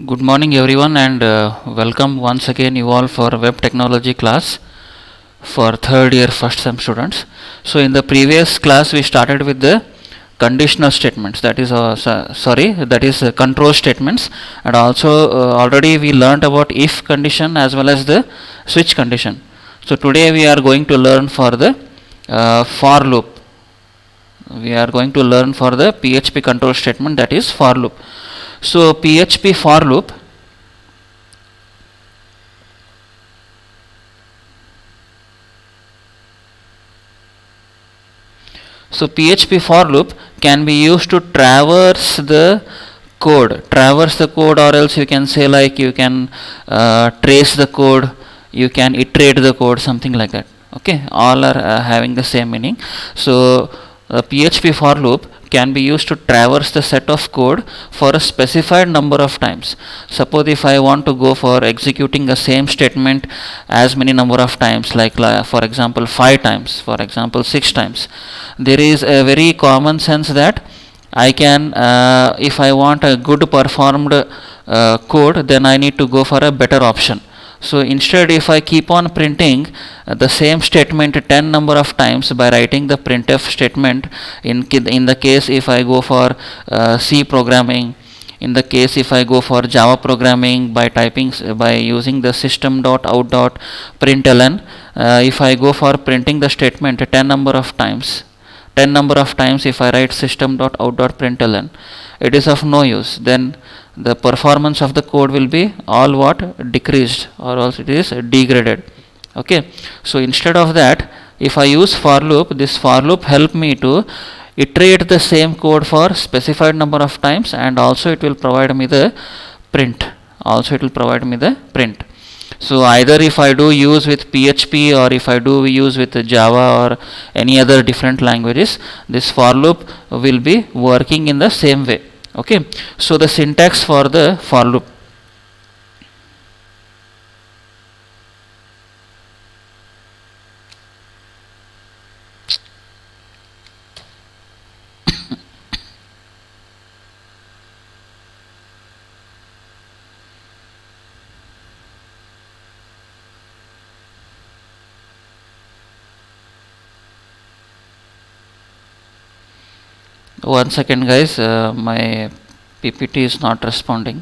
Good morning, everyone, and welcome once again you all for web technology class for third year first sem students. So, in the previous class, we started with the conditional statements, that is, control statements, and also already we learned about if condition as well as the switch condition. So, today we are going to learn for the for loop. We are going to learn for the PHP control statement, that is for loop. So PHP for loop can be used to traverse the code, or else you can say like you can trace the code, you can iterate the code, something like that. Okay, all are having the same meaning. So PHP for loop can be used to traverse the set of code for a specified number of times. Suppose if I want to go for executing the same statement as many number of times, like for example 5 times, for example 6 times, there is a very common sense that I can, if I want a good performed code, then I need to go for a better option. So instead, if I keep on printing the same statement 10 number of times by writing the printf statement, in the case if I go for C programming, in the case if I go for Java programming by using the system.out.println, if I go for printing the statement 10 number of times, if I write system.out.println, it is of no use. Then the performance of the code will be all what decreased, or else it is degraded. Okay, so instead of that, if I use for loop, this for loop help me to iterate the same code for specified number of times, and also it will provide me the print. So either if I do use with PHP, or if I do use with Java or any other different languages, this for loop will be working in the same way. Okay, so the syntax for the for loop. One second, guys, my PPT is not responding.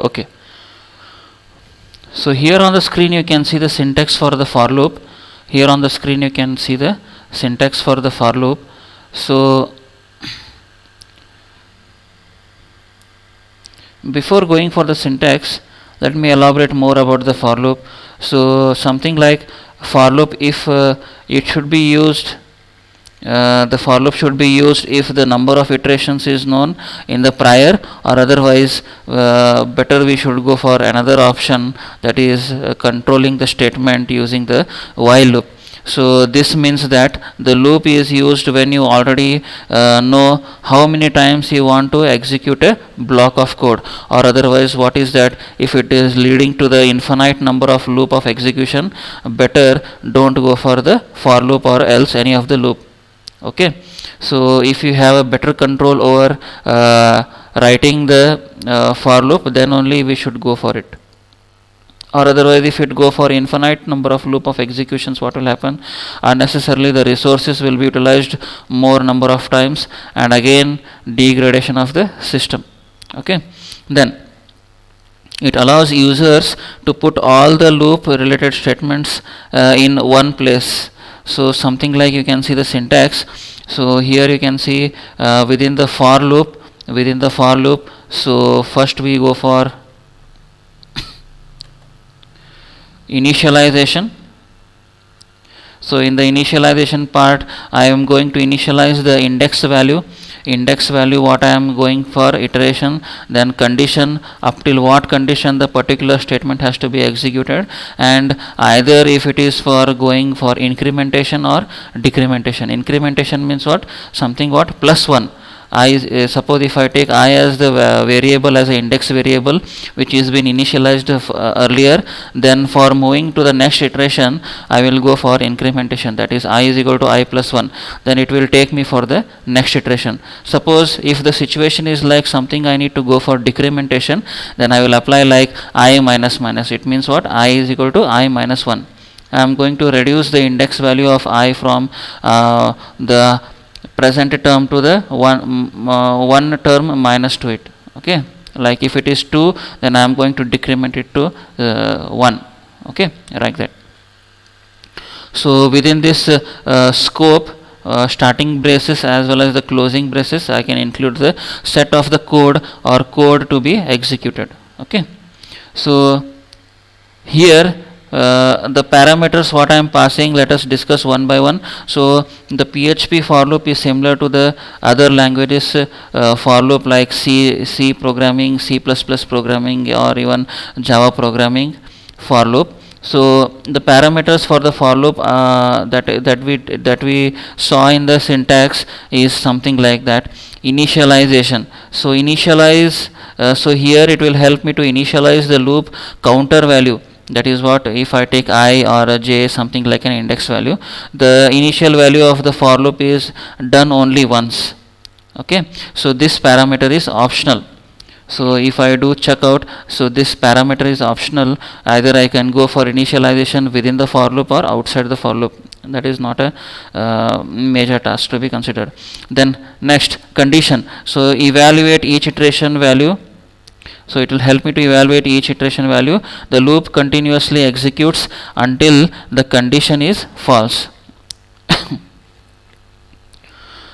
Okay, so here on the screen you can see the syntax for the for loop. Here on the screen you can see the syntax for the for loop. So before going for the syntax, let me elaborate more about the for loop. So something like for loop, if it should be used, the for loop should be used if the number of iterations is known in the prior, or otherwise better we should go for another option, that is controlling the statement using the while loop. So this means that the loop is used when you already know how many times you want to execute a block of code, or otherwise what is that, if it is leading to the infinite number of loop of execution, better don't go for the for loop or else any of the loop. Okay, so if you have a better control over writing the for loop, then only we should go for it. Or otherwise, if it go for infinite number of loop of executions, what will happen? Unnecessarily the resources will be utilized more number of times, and again degradation of the system. Okay, then it allows users to put all the loop related statements in one place. So something like you can see the syntax. So here you can see within the for loop, so first we go for initialization. So in the initialization part, I am going to initialize the index value. Index value what I am going for iteration, then condition up till what condition the particular statement has to be executed, and either if it is for going for incrementation or decrementation. Incrementation means what? Something what? Plus 1. Suppose if I take I as the variable, as an index variable which is been initialized earlier, then for moving to the next iteration I will go for incrementation, that is I is equal to I plus 1, then it will take me for the next iteration. Suppose if the situation is like something I need to go for decrementation, then I will apply like I minus minus. It means what? I is equal to I minus 1. I am going to reduce the index value of I from the present term to the one term minus to it. Okay, like if it is 2, then I am going to decrement it to 1. Okay, like that. So within this scope, starting braces as well as the closing braces, I can include the set of the code or code to be executed. Okay, so here the parameters what I am passing, let us discuss one by one. So the PHP for loop is similar to the other languages for loop like C programming, C++ programming, or even Java programming for loop. So the parameters for the for loop that we saw in the syntax is something like that. Initialization. So initialize. So here it will help me to initialize the loop counter value. That is what, if I take I or a j, something like an index value, the initial value of the for loop is done only once. Okay, so this parameter is optional. So if I do checkout, so this parameter is optional. Either I can go for initialization within the for loop or outside the for loop. That is not a major task to be considered. Then next, condition. So evaluate each iteration value. So it will help me to evaluate each iteration value. The loop continuously executes until the condition is false.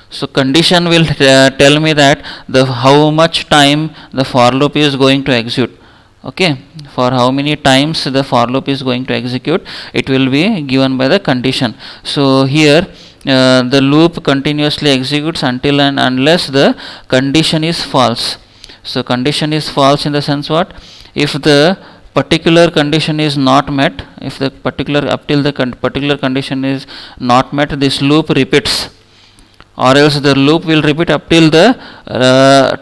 So condition will tell me that how much time the for loop is going to execute. Okay, for how many times the for loop is going to execute, it will be given by the condition. So here the loop continuously executes until and unless the condition is false. So condition is false in the sense what? If the particular condition is not met, if the particular up till the particular condition is not met, this loop repeats, or else the loop will repeat up till the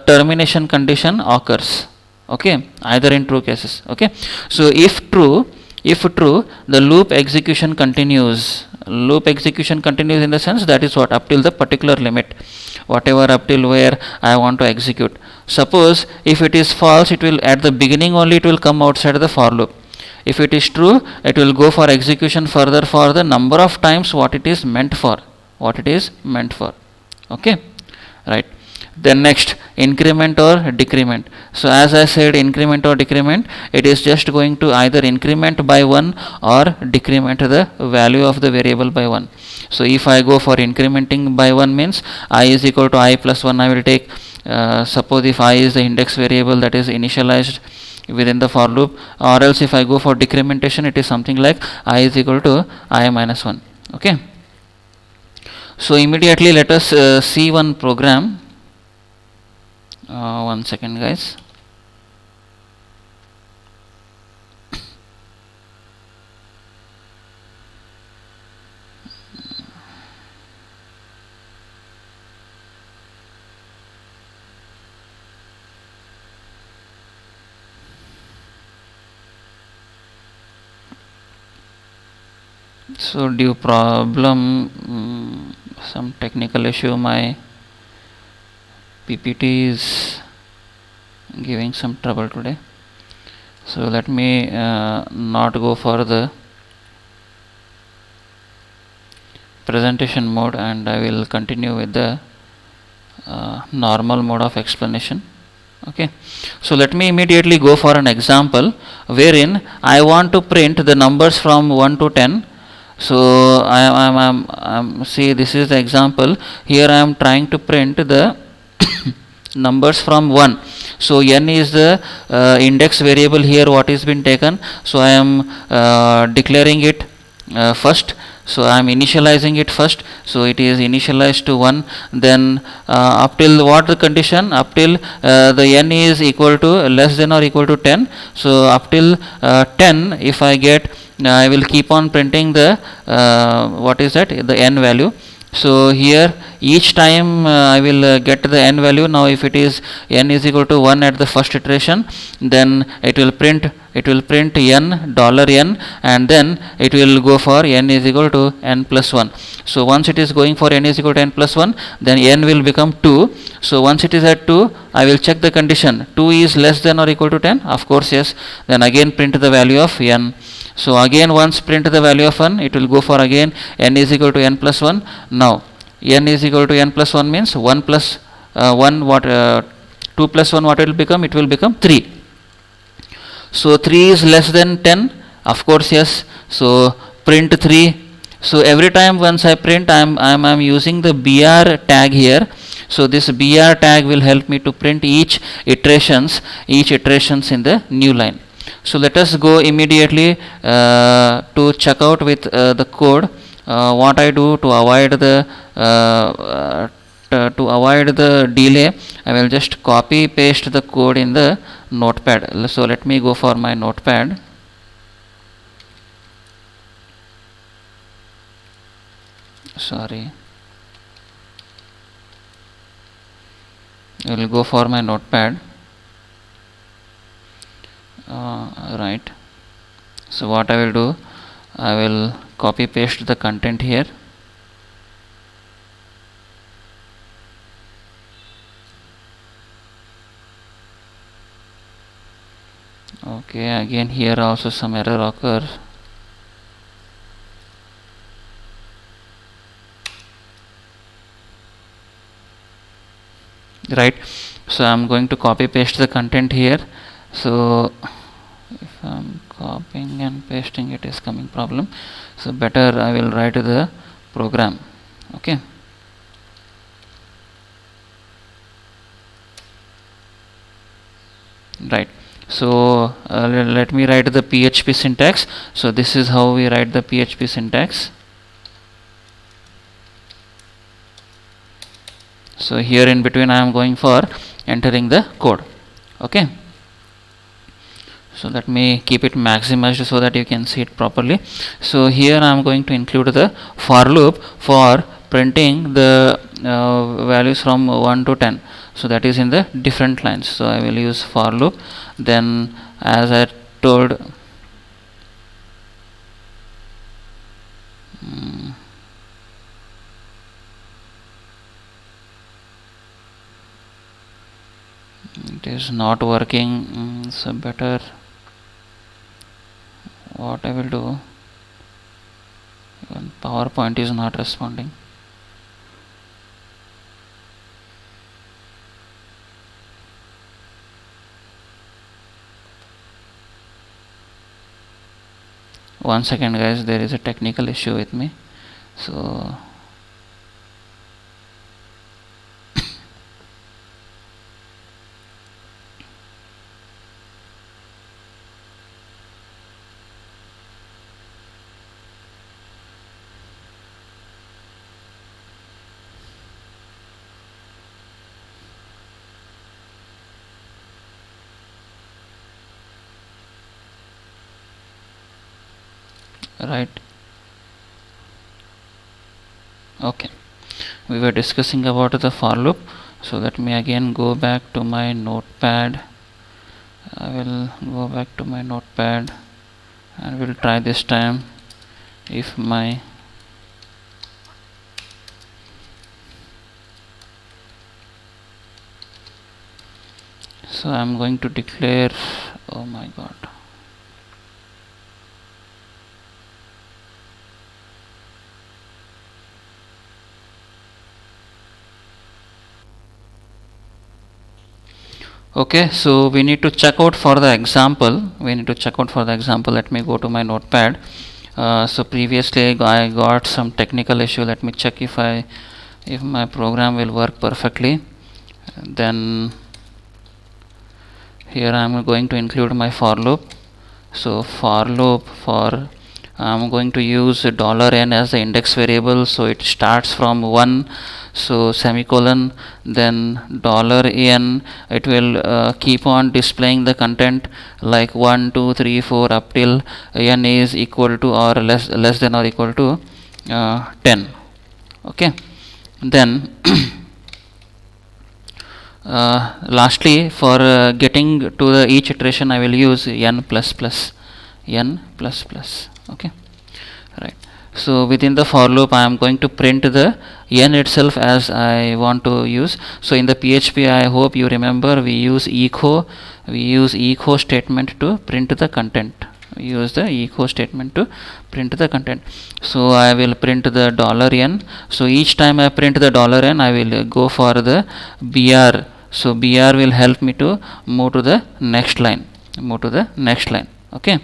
termination condition occurs. Okay, either in true cases. Okay, so if true, the loop execution continues. Loop execution continues in the sense that is what? Up till the particular limit, whatever up till where I want to execute. Suppose if it is false, it will at the beginning only it will come outside the for loop. If it is true, it will go for execution further for the number of times what it is meant for. Okay, right. Then next, increment or decrement. So as I said, increment or decrement, it is just going to either increment by 1 or decrement the value of the variable by 1. So if I go for incrementing by 1 means I is equal to I plus 1, I will take suppose if I is the index variable that is initialized within the for loop, or else if I go for decrementation, it is something like I is equal to I minus 1. Okay, so immediately let us see one program. One second guys. So due problem, some technical issue, my PPT is giving some trouble today. So let me not go for the presentation mode, and I will continue with the normal mode of explanation. Okay, so let me immediately go for an example wherein I want to print the numbers from 1 to 10. So I'm see, this is the example. Here I am trying to print the numbers from 1. So n is the index variable here what is been taken. So I am declaring it first. So I am initializing it first, so it is initialized to 1, then up till what the condition, up till the n is equal to less than or equal to 10. So up till 10, if I get, I will keep on printing the what is that, the n value. So here each time I will get the n value. Now if it is n is equal to 1 at the first iteration, then it will print n $n, and then it will go for n is equal to n plus 1. So once it is going for n is equal to n plus 1, then n will become 2. So once it is at 2, I will check the condition, 2 is less than or equal to 10, of course yes, then again print the value of n. So again once print the value of 1, it will go for again n is equal to n plus 1. Now n is equal to n plus 1 means 1 plus 1 what 2 plus 1 what it will become? It will become 3. So 3 is less than 10, of course yes. So print 3. So every time once I print, I am using the br tag here. So this br tag will help me to print each iterations in the new line. So let us go immediately to check out with the code. What I do to avoid the delay, I will just copy paste the code in the notepad. So let me go for my notepad. Sorry, I will go for my notepad. Right, so what I will do, I will copy paste the content here. Okay, again here also some error occurs. Right, so I'm going to copy paste the content here. So if I'm copying and pasting, it is coming problem. So better I will write the program. Okay, right. So let me write the PHP syntax. So this is how we write the PHP syntax. So here in between I am going for entering the code. Okay, so let me keep it maximized so that you can see it properly. So here I am going to include the for loop for printing the values from 1 to 10. So that is in the different lines. So I will use for loop. Then as I told, it is not working. So better what I will do, even PowerPoint is not responding. One second guys, there is a technical issue with me. So right, okay, we were discussing about the for loop. So let me again go back to my notepad. I will go back to my notepad and we'll try this time. If my so I'm going to declare, oh my god, okay, so we need to check out for the example. Let me go to my notepad. So previously I got some technical issue. Let me check if my program will work perfectly. Then here I am going to include my for loop. So for loop for I'm going to use $n as the index variable, so it starts from 1, so semicolon, then $n, it will keep on displaying the content like 1 2 3 4 up till n is equal to or less than or equal to 10. Okay, then lastly, for getting to the each iteration, I will use n plus plus. Okay, right. So within the for loop, I am going to print the n itself as I want to use. So in the PHP, I hope you remember, we use echo statement to print the content. We use the echo statement to print the content. So I will print the $n. So each time I print the $n, I will go for the BR. So BR will help me to move to the next line. Okay,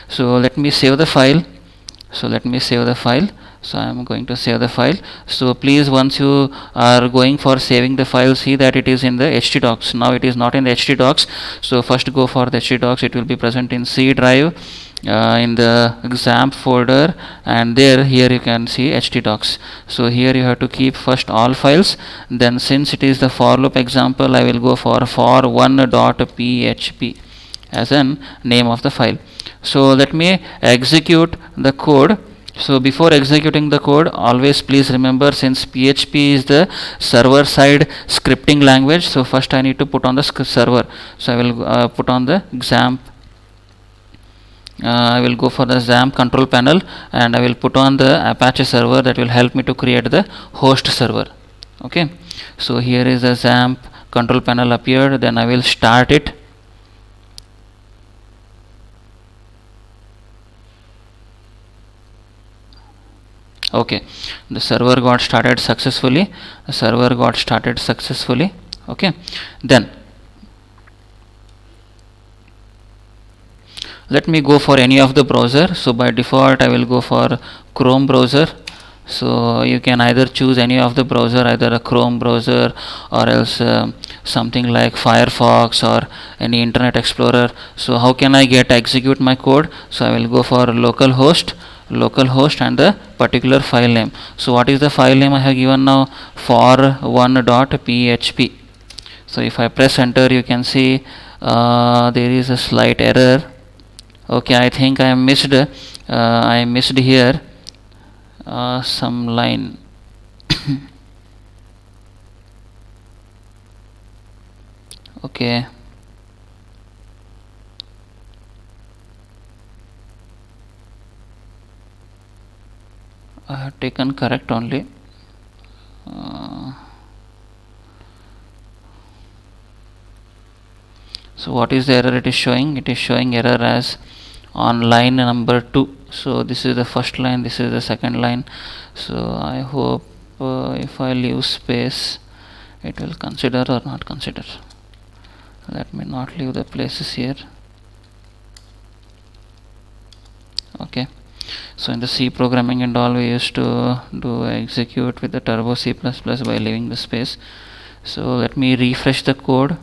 so let me save the file. So I am going to save the file. So please, once you are going for saving the file, see that it is in the htdocs. Now it is not in the htdocs, so first go for the htdocs. It will be present in C drive, in the XAMPP folder, and here you can see htdocs. So here you have to keep first all files, then since it is the for loop example, I will go for for1.php as an name of the file. So let me execute the code. So before executing the code, always please remember, since PHP is the server side scripting language, so first I need to put on the server. So I will put on the XAMPP. I will go for the XAMPP control panel, and I will put on the Apache server. That will help me to create the host server. Okay, so here is the XAMPP control panel appeared. Then I will start it. Okay, the server got started successfully. Okay, then let me go for any of the browser. So by default I will go for Chrome browser. So you can either choose any of the browser, either a Chrome browser or else something like Firefox or any Internet Explorer. So how can I execute my code? So I will go for localhost and the particular file name. So what is the file name I have given now? for1.php. So if I press enter, you can see there is a slight error. Okay, I think I missed here some line. Okay, I have taken correct only. So what is the error it is showing? It is showing error as on line number 2. So this is the first line, this is the second line. So I hope if I leave space, it will consider or not consider. Let me not leave the places here. Okay, so in the C programming and all, we used to do execute with the Turbo C++ by leaving the space. So let me refresh the code.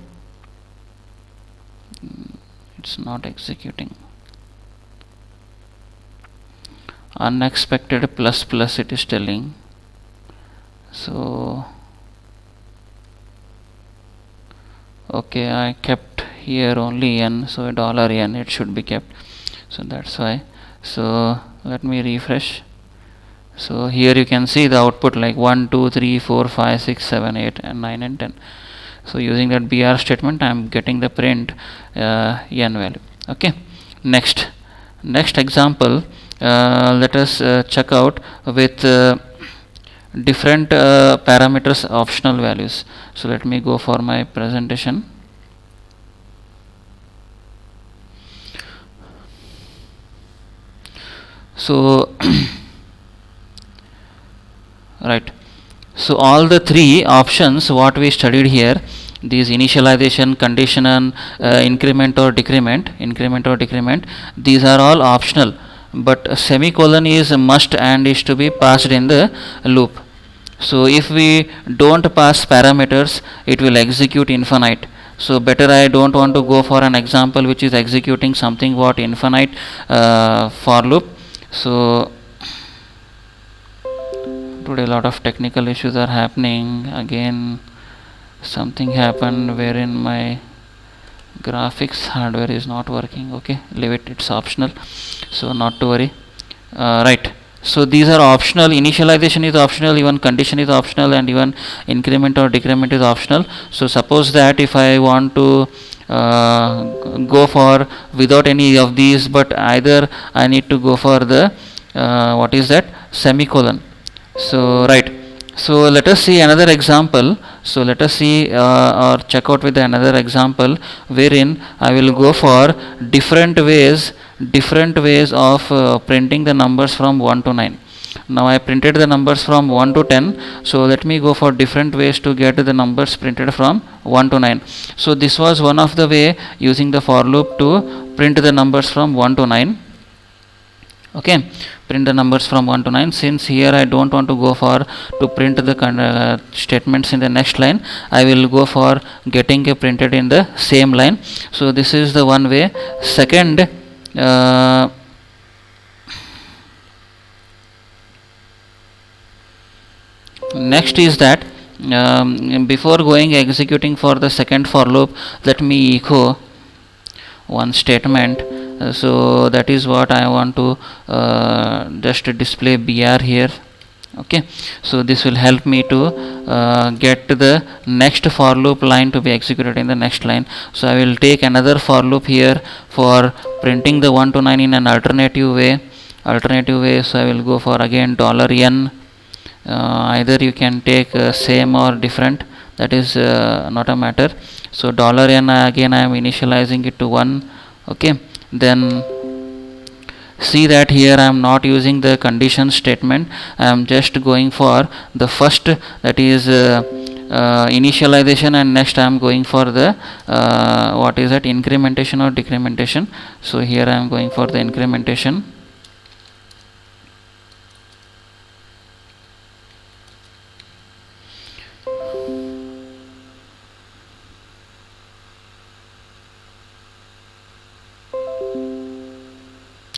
It's not executing. Unexpected plus plus it is telling. So okay, I kept here only n, so $n it should be kept, so that's why. So let me refresh. So here you can see the output like 1 2 3 4 5 6 7 8 and 9 and 10. So using that BR statement, I am getting the print n value. Okay, next example, let us check out with different parameters, optional values. So let me go for my presentation. So right, so all the three options what we studied here, these initialization, conditional, increment or decrement, these are all optional, but semicolon is a must and is to be passed in the loop. So if we don't pass parameters, it will execute infinite. So better I don't want to go for an example which is executing something what infinite for loop. So today a lot of technical issues are happening. Again something happened wherein my graphics hardware is not working. Okay, leave it, it's optional, so not to worry. Right, so these are optional. Initialization is optional, even condition is optional, and even increment or decrement is optional. So suppose that if I want to go for without any of these, but either I need to go for the what is that, semicolon. So right, so let us see another example. So let us see or check out with another example wherein I will go for different ways of printing the numbers from 1 to 9. Now I printed the numbers from 1 to 10, so let me go for different ways to get the numbers printed from 1 to 9. So this was one of the way using the for loop to print the numbers from 1 to 9. Okay, print the numbers from 1 to 9. Since here I don't want to go for to print the statements in the next line, I will go for getting it printed in the same line. So this is the one way. Second, next is that before going executing for the second for loop, let me echo one statement. So that is what I want to just display BR here. Okay, so this will help me to get the next for loop line to be executed in the next line. So I will take another for loop here for printing the 1 to 9 in an alternative way. So I will go for again $n. Either you can take same or different, that is not a matter. So $n, again I am initializing it to 1. Okay, then see that here I am not using the condition statement, I am just going for the first, that is initialization, and next I am going for the what is that, incrementation or decrementation. So here I am going for the incrementation.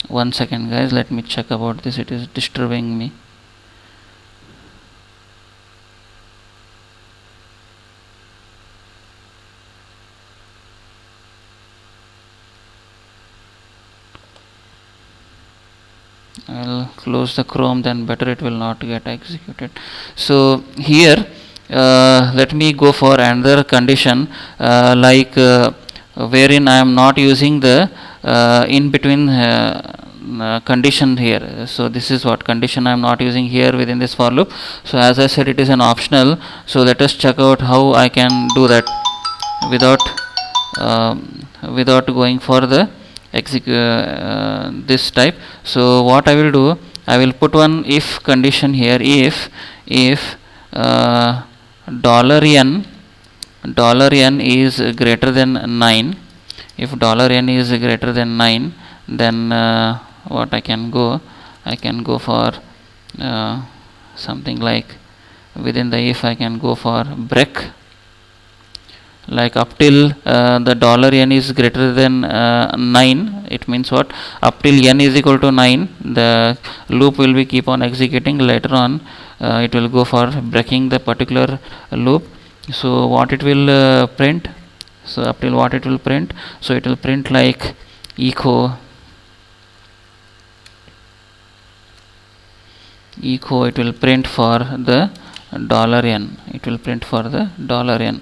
One second guys, let me check about this, it is disturbing me. I will close the Chrome, then better it will not get executed. So here let me go for another condition like wherein I am not using the in between condition here. So this is what condition I am not using here within this for loop. So as I said, it is an optional. So let us check out how I can do that without going for the this type. So what I will do, I will put one if condition here. If $n is greater than 9, if $n is greater than 9, then what I can go for something like within the if I can go for break, like up till the $n is greater than 9. It means what, up till n is equal to 9 the loop will be keep on executing. Later on it will go for breaking the particular loop. So what it will print, so up till what it will print, so it will print like echo, it will print for the $n, it will print for the $n.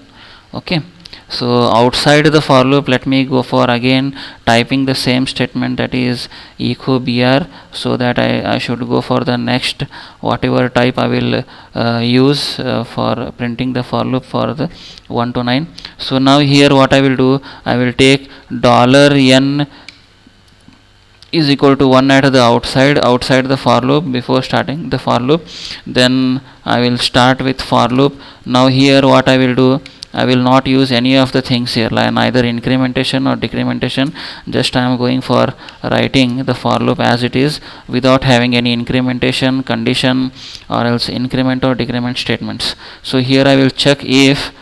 Okay, so outside the for loop, let me go for again typing the same statement, that is echo br, so that I should go for the next whatever type I will use for printing the for loop for the 1 to 9. So now here what I will do, I will take $n is equal to 1 at the outside the for loop before starting the for loop. Then I will start with for loop. Now here what I will do, I will not use any of the things here, like neither incrementation or decrementation. Just I am going for writing the for loop as it is without having any incrementation, condition, or else increment or decrement statements. So here I will check if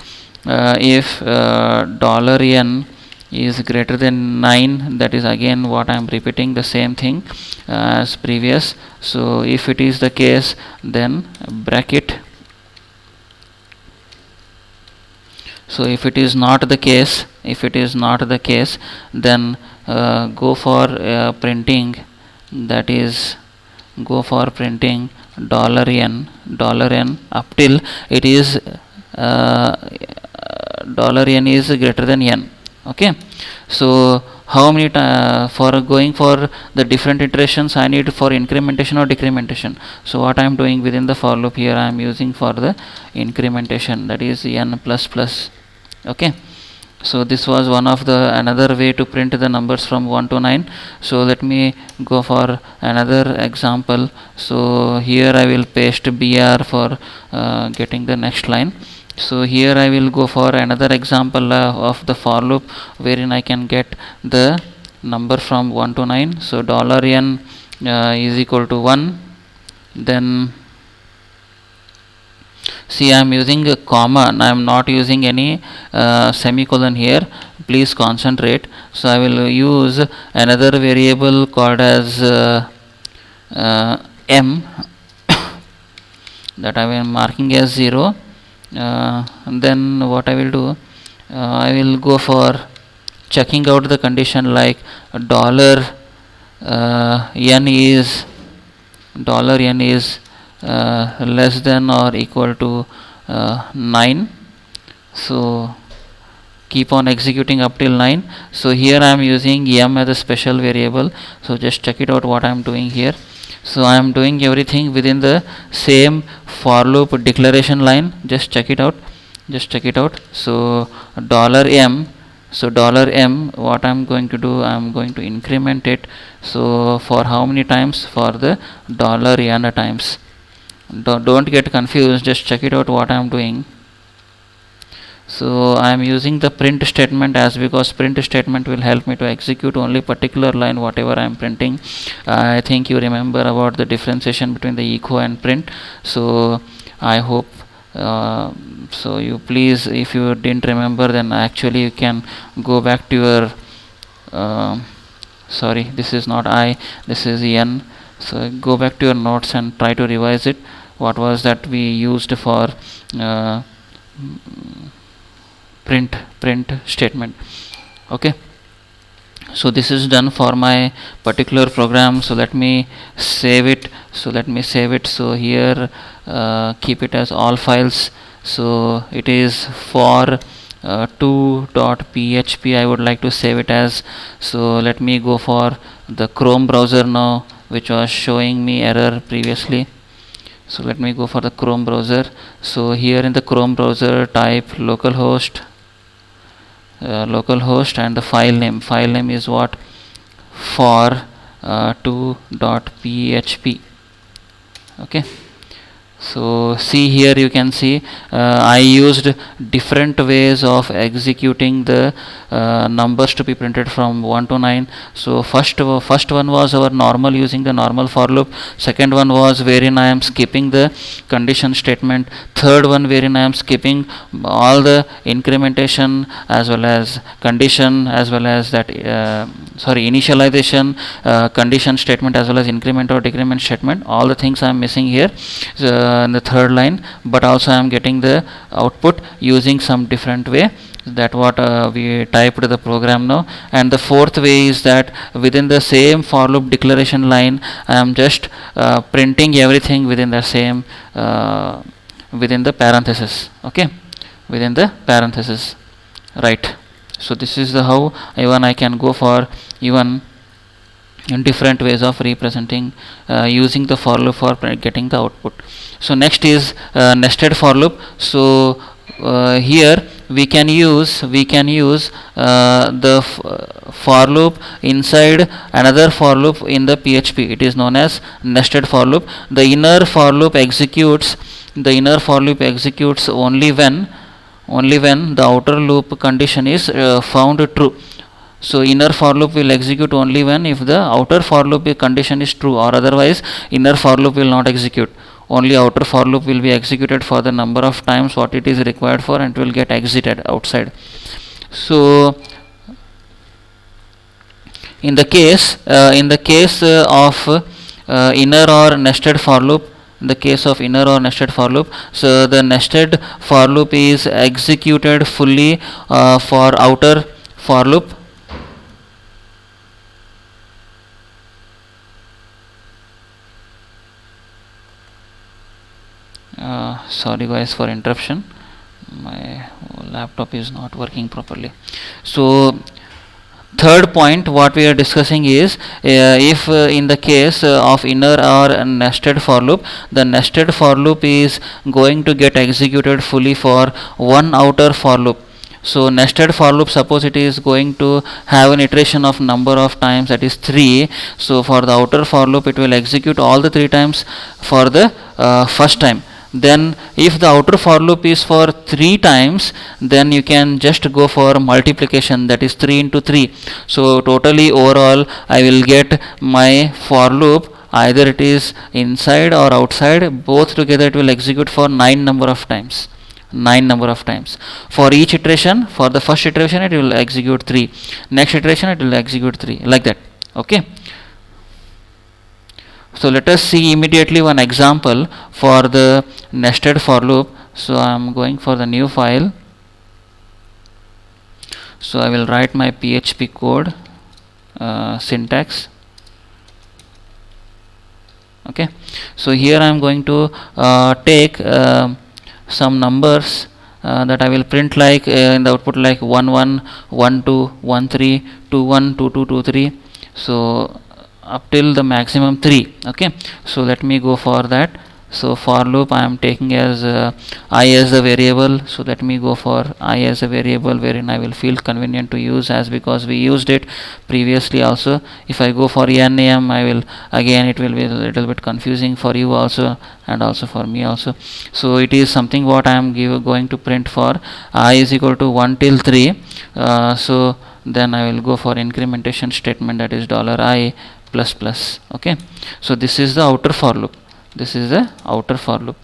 $n is greater than 9, that is again what I am repeating the same thing as previous. So if it is the case, then bracket. So if it is not the case, then go for printing, that is go for printing $n up till it is $n is greater than n. Okay, so how many for going for the different iterations I need for incrementation or decrementation. So what I am doing within the for loop here, I am using for the incrementation, that is n plus plus. Okay, so this was one of the another way to print the numbers from 1 to 9. So let me go for another example. So here I will paste br for getting the next line. So here I will go for another example of the for loop wherein I can get the number from 1 to 9. So $n is equal to 1. Then see, I am using a comma and I am not using any semicolon here. Please concentrate. So I will use another variable called as m that I am marking as 0. Then what I will do, I will go for checking out the condition like $n is less than or equal to 9. So keep on executing up till 9. So here I am using m as a special variable. So just check it out what I am doing here. So I am doing everything within the same for loop declaration line. Just check it out. So $m, what I am going to do, I am going to increment it. So for how many times? For the $n times. Don't get confused, just check it out what I am doing. So I am using the print statement as because print statement will help me to execute only particular line whatever I am printing. I think you remember about the differentiation between the echo and print. So I hope so you please, if you didn't remember, then actually you can go back to your sorry, this is not I, this is n. So go back to your notes and try to revise it. What was that we used for print statement. Okay, so this is done for my particular program. So let me save it. So here keep it as all files. So it is for 2.php I would like to save it as. So let me go for the Chrome browser now, which was showing me error previously. So let me go for the Chrome browser. So here in the Chrome browser type localhost and the file name is what, for 2.php. okay, so see here you can see I used different ways of executing the numbers to be printed from 1 to 9. So first one was our normal, using the normal for loop. Second one was wherein I am skipping the condition statement. Third one wherein I am skipping all the incrementation as well as condition as well as that initialization, condition statement as well as increment or decrement statement. All the things I am missing here in the third line, but also I am getting the output using some different way. That what we typed the program now. And the fourth way is that within the same for loop declaration line I am just printing everything within the same within the parenthesis. Okay, within the parenthesis, right? So this is the how even I can go for even in different ways of representing using the for loop for getting the output. So next is nested for loop. So here we can use the for loop inside another for loop in the PHP. It is known as nested for loop. The inner for loop executes only when the outer loop condition is found true. So inner for loop will execute only when if the outer for loop condition is true, or otherwise inner for loop will not execute. Only outer for loop will be executed for the number of times what it is required for, and it will get exited outside. So in the case of inner or nested for loop, in the case of inner or nested for loop, so the nested for loop is executed fully for outer for loop. Sorry guys for interruption, my laptop is not working properly. So third point what we are discussing is if in the case of inner or nested for loop, the nested for loop is going to get executed fully for one outer for loop. So nested for loop, suppose it is going to have an iteration of number of times, that is 3. So for the outer for loop it will execute all the 3 times for the first time. Then if the outer for loop is for 3 times, then you can just go for multiplication, that is 3 into 3. So totally overall I will get my for loop, either it is inside or outside, both together it will execute for 9 number of times. 9 number of times. For each iteration, for the first iteration it will execute 3, next iteration it will execute 3, like that. Okay. So let us see immediately one example for the nested for loop. So I am going for the new file. So I will write my PHP code syntax. Okay. So here I am going to take some numbers that I will print like in the output, like 1 1 1 2 1 3 2 1 2 2 2 3. So up till the maximum 3. Okay. So let me go for that. So for loop I am taking as I as a variable. So let me go for I as a variable, wherein I will feel convenient to use, as because we used it previously also. If I go for name, I will again, it will be a little bit confusing for you also and also for me also. So it is something what I am going to print for I is equal to 1 till 3. So then I will go for incrementation statement, that is $I plus plus. Okay. So this is the outer for loop, this is the outer for loop.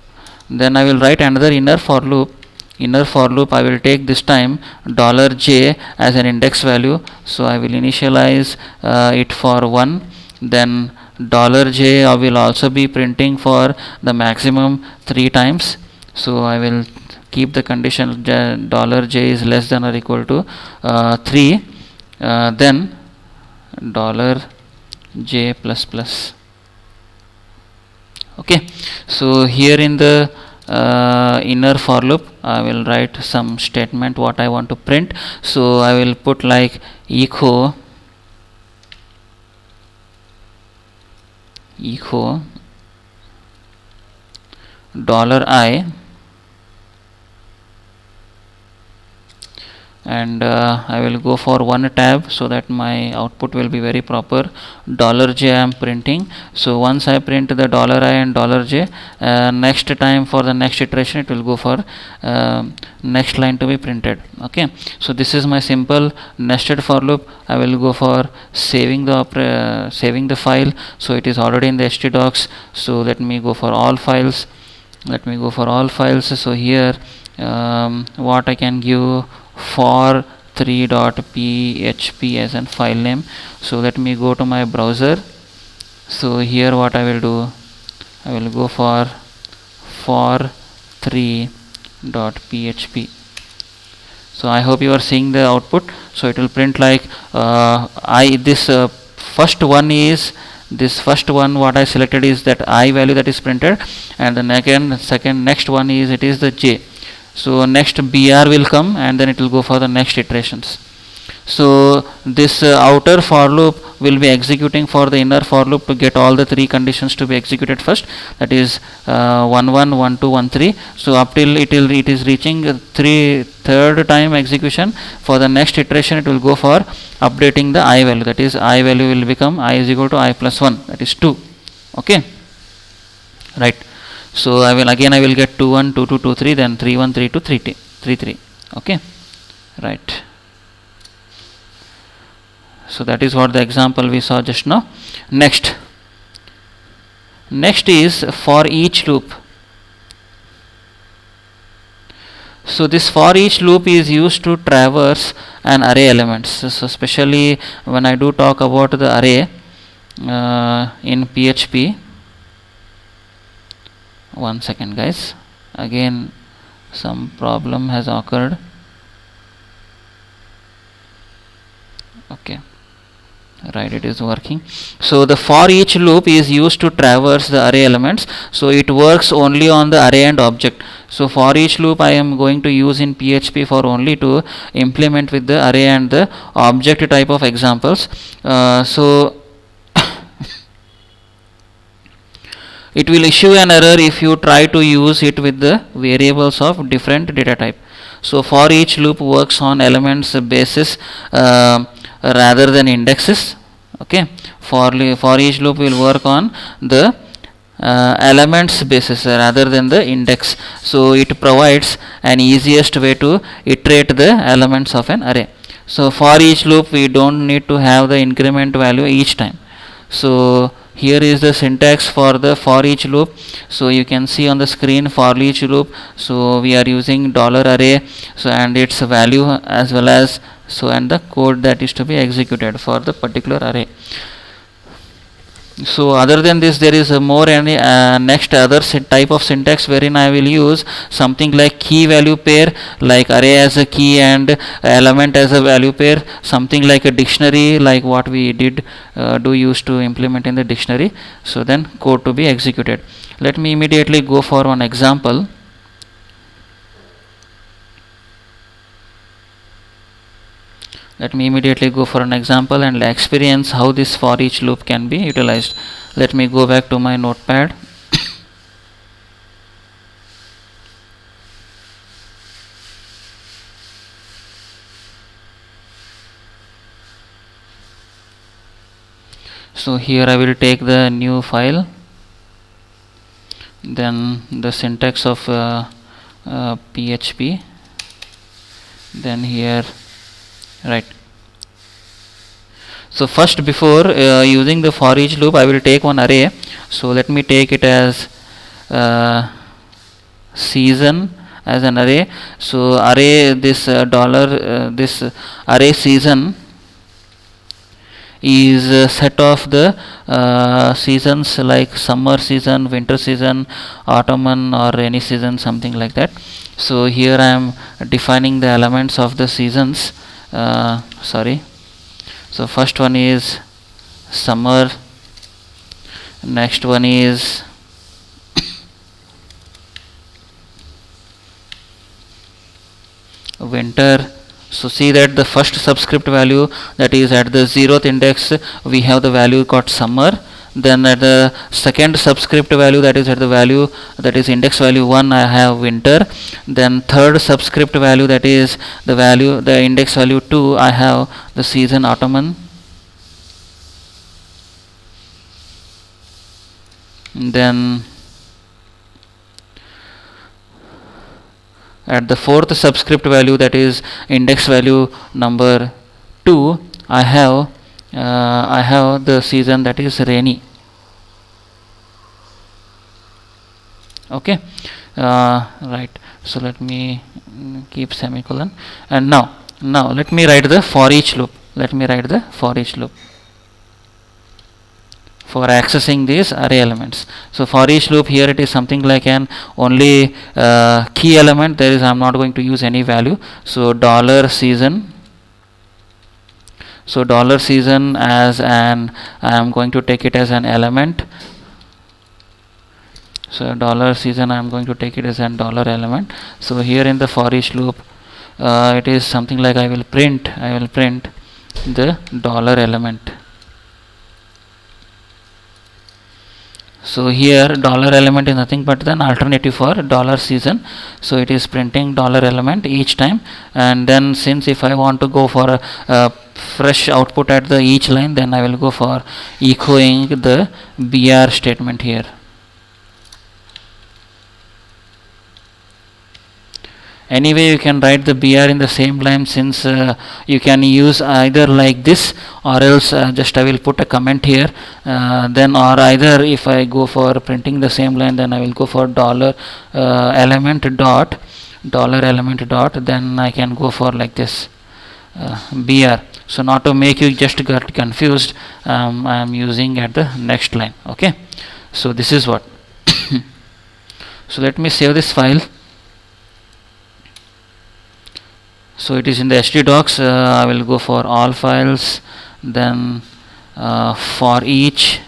Then I will write another inner for loop. Inner for loop I will take this time $j as an index value. So I will initialize it for 1. Then $j I will also be printing for the maximum 3 times. So I will keep the condition $j is less than or equal to 3. Then $j plus plus. Okay. So here in the inner for loop I will write some statement what I want to print. So I will put like echo $I, and I will go for one tab so that my output will be very proper. $j I am printing. So once I print the $I and $j, next time for the next iteration it will go for next line to be printed. Okay. So this is my simple nested for loop. I will go for saving the file. So it is already in the htdocs. So let me go for all files. So here what I can give, for 3.php as a file name. So let me go to my browser. So here what I will do, I will go for 3.php. So I hope you are seeing the output. So it will print like first one what I selected is that I value that is printed, and the next one is it is the j. So next br will come, and then it will go for the next iterations. So this outer for loop will be executing for the inner for loop to get all the 3 conditions to be executed first, that is 1 1 1 2 1 3. So up till it is reaching third time execution. For the next iteration it will go for updating the I value, that is I value will become I is equal to I plus 1, that is 2. Okay. Right. So I will get 2 1 2 2 2 3, then 3 1 3 2 3 3. Okay. Right. So that is what the example we saw just now. Next is for each loop. So this for each loop is used to traverse an array elements. So especially when I do talk about the array in PHP. One second, guys. Again, some problem has occurred. Okay. Right, it is working. So the for each loop is used to traverse the array elements, so it works only on the array and object. So for each loop I am going to use in PHP for only to implement with the array and the object type of examples. So it will issue an error if you try to use it with the variables of different data type. So for each loop works on elements basis rather than indexes. Okay, for each loop will work on the elements basis rather than the index. So it provides an easiest way to iterate the elements of an array. So for each loop we don't need to have the increment value each time. So here is the syntax for the for each loop. So you can see on the screen for each loop. So we are using $array, so and its value as well as so and the code that is to be executed for the particular array. So other than this, there is a more any next other type of syntax wherein I will use something like key value pair, like array as a key and element as a value pair, something like a dictionary, like what we did do use to implement in the dictionary. So then code to be executed. Let me immediately go for one example. Let me immediately go for an example and experience how this for each loop can be utilized. Let me go back to my notepad. So here I will take the new file, then the syntax of PHP, then here, right. So first, before using the for each loop, I will take one array. So let me take it as season as an array. So array this this array season is a set of the seasons like summer season, winter season, autumn or any season, something like that. So here I am defining the elements of the seasons. Sorry. So first one is summer, next one is winter. So see that the first subscript value, that is at the 0th index, we have the value called summer. Then at the second subscript value, that is at the value that is index value 1, I have winter. Then third subscript value, that is the value, the index value 2, I have the season autumn. Then at the fourth subscript value, that is index value number 2, I have the season that is rainy. Okay, right. So let me keep semicolon, and now let me write the for each loop. Let me write the for each loop for accessing these array elements. So for each loop, here it is something like an only key element. There is, I am not going to use any value. So $season. So $season as an, I am going to take it as an element. So $season, I am going to take it as an $element. So here in the for each loop, it is something like I will print the $element. So here $element is nothing but an alternative for $season. So it is printing $element each time, and then since if I want to go for a fresh output at the each line, then I will go for echoing the BR statement here. Anyway, you can write the BR in the same line, since you can use either like this, or else just I will put a comment here, then, or either if I go for printing the same line, then I will go for $element dot dollar element dot, then I can go for like this br. So not to make you just get confused, I am using at the next line. Okay, so this is what. So let me save this file. So it is in the htdocs. I will go for all files, then for each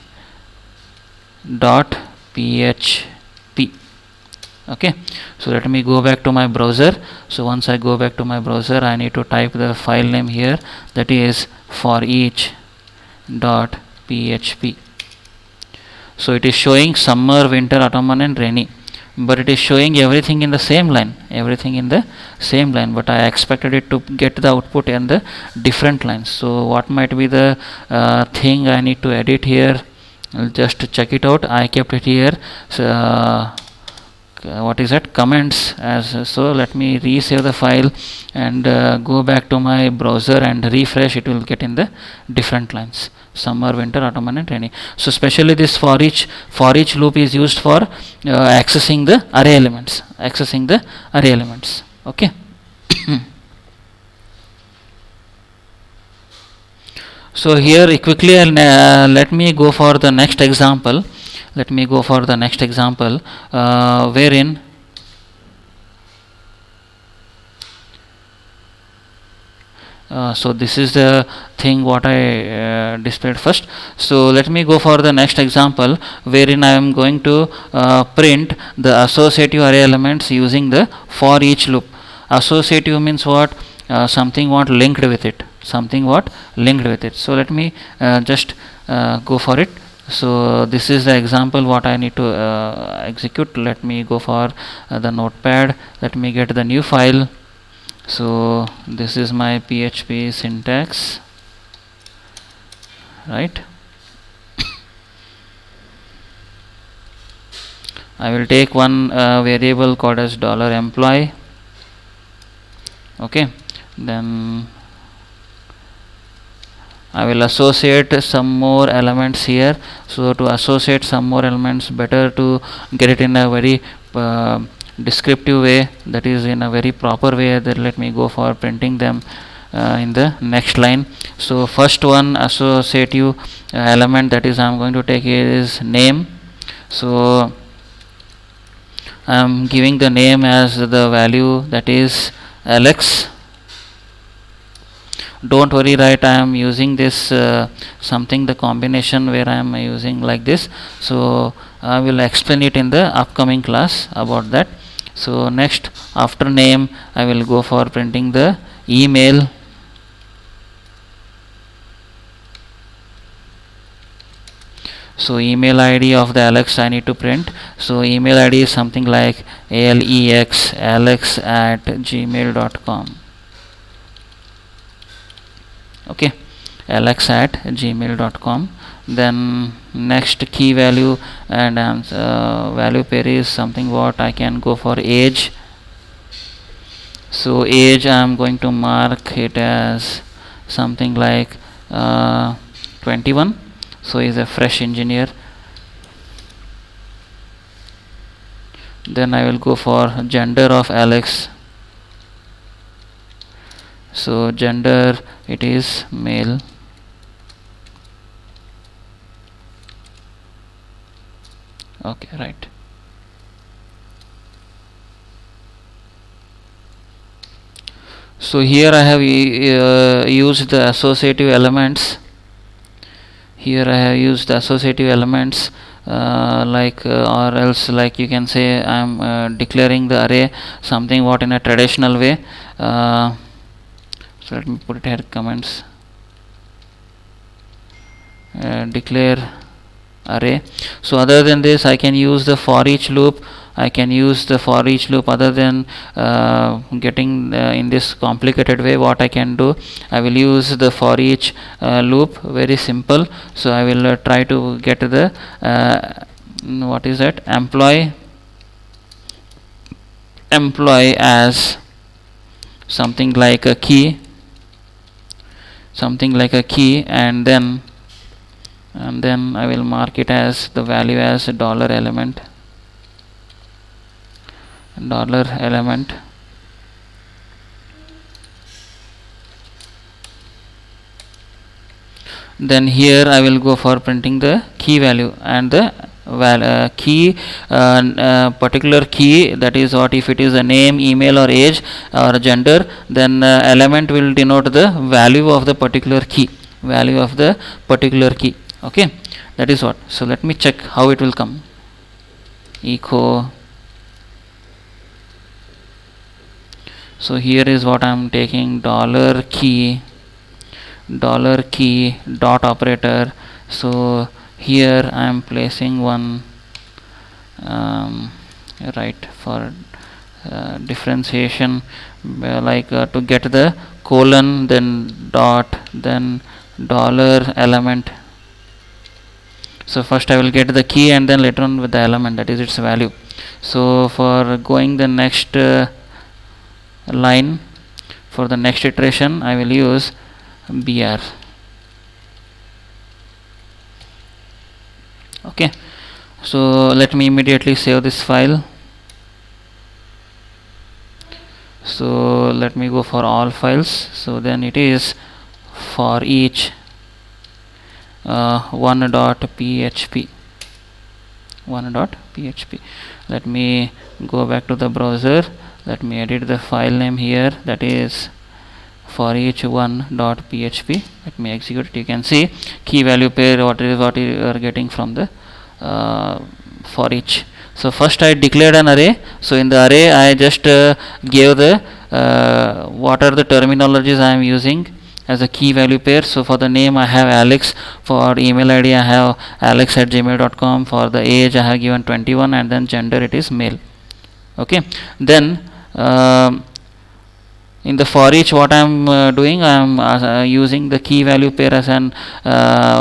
dot php. Okay, so let me go back to my browser. So once I go back to my browser, I need to type the file name here, that is for each dot php. So it is showing summer, winter, autumn and rainy, but it is showing everything in the same line, but I expected it to get the output in the different lines. So what might be the thing I need to edit here? I'll just check it out. I kept it here. So what is that, comments as. So let me resave the file and go back to my browser and refresh. It will get in the different lines, summer, winter, autumn and rainy. So especially this for each loop is used for accessing the array elements. Okay. So here quickly let me go for the next example. Wherein so this is the thing what I displayed first. So let me go for the next example, wherein I am going to print the associative array elements using the for each loop. Associative means what? Something what linked with it. So let me just go for it. So this is the example what I need to execute. Let me go for the notepad. Let me get the new file. So this is my PHP syntax, right? I will take one variable called as $employee. Okay, then I will associate some more elements here. So to associate some more elements, better to get it in a very descriptive way, that is in a very proper way. That let me go for printing them in the next line. So first one associative element that is I am going to take is name. So I am giving the name as the value, that is Alex. Don't worry, right, I am using this something, the combination where I am using like this. So I will explain it in the upcoming class about that. So next, after name, I will go for printing the email. So email ID of the Alex I need to print. So email ID is something like alex@gmail.com. Okay, alex@gmail.com. Then next key value and value pair is something what I can go for age. So age I am going to mark it as something like 21. So he is a fresh engineer. Then I will go for gender of Alex. So gender, it is male. Okay, right. So here I have used the associative elements. Or else like you can say I am declaring the array something what in a traditional way. So let me put it here, comments, declare array. So other than this, I can use the for each loop. Other than getting in this complicated way, what I can do, I will use the for each loop, very simple. So I will try to get the what is that, employee as something like a key, and then I will mark it as the value as $element. then here I will go for printing the key value and the key particular key, that is what, if it is a name, email or age or gender, then element will denote the value of the particular key, okay, that is what. So let me check how it will come. Echo. So here is what I am taking, $key dot operator. So here I am placing one right for differentiation, like to get the colon, then dot, then $element. So first I will get the key and then later on with the element, that is its value. So for going the next line, for the next iteration I will use br. Okay, so let me immediately save this file. So let me go for all files. So then it is for each 1.php. Let me go back to the browser. Let me edit the file name here, that is for each 1.php. Let me execute it. You can see key value pair, what you are getting from the for each. So first I declared an array. So in the array I just gave the what are the terminologies I am using as a key value pair. So for the name I have Alex, for email ID I have alex@gmail.com, for the age I have given 21, and then gender it is male. Okay, then in the for each, what I am doing, I am using the key value pair as an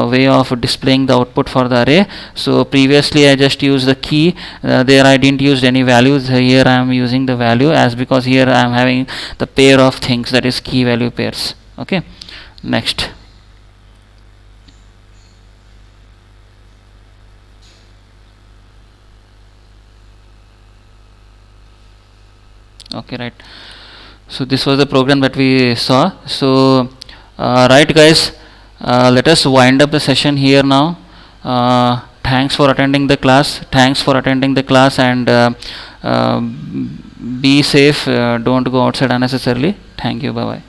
way of displaying the output for the array. So previously I just used the key, there I didn't use any values. Here I am using the value, as because here I am having the pair of things, that is key value pairs. Okay, next. Okay, right. So this was the program that we saw. So right guys, let us wind up the session here now. Thanks for attending the class, and be safe, don't go outside unnecessarily. Thank you, bye bye.